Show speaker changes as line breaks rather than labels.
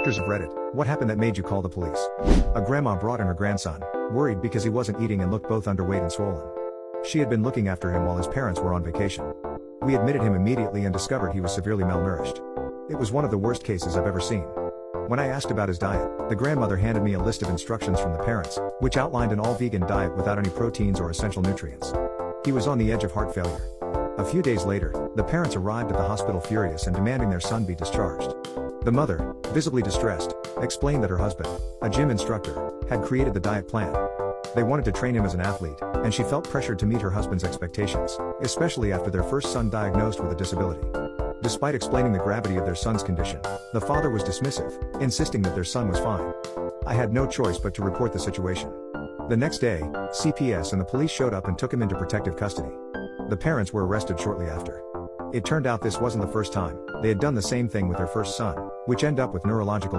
Doctors of Reddit, what happened that made you call the police? A grandma brought in her grandson, worried because he wasn't eating and looked both underweight and swollen. She had been looking after him while his parents were on vacation. We admitted him immediately and discovered he was severely malnourished. It was one of the worst cases I've ever seen. When I asked about his diet, the grandmother handed me a list of instructions from the parents, which outlined an all-vegan diet without any proteins or essential nutrients. He was on the edge of heart failure. A few days later, the parents arrived at the hospital furious and demanding their son be discharged. The mother, visibly distressed, explained that her husband, a gym instructor, had created the diet plan. They wanted to train him as an athlete, and she felt pressured to meet her husband's expectations, especially after their first son diagnosed with a disability. Despite explaining the gravity of their son's condition, the father was dismissive, insisting that their son was fine. I had no choice but to report the situation. The next day, CPS and the police showed up and took him into protective custody. The parents were arrested shortly after. It turned out this wasn't the first time. They had done the same thing with their first son, which ended up with neurological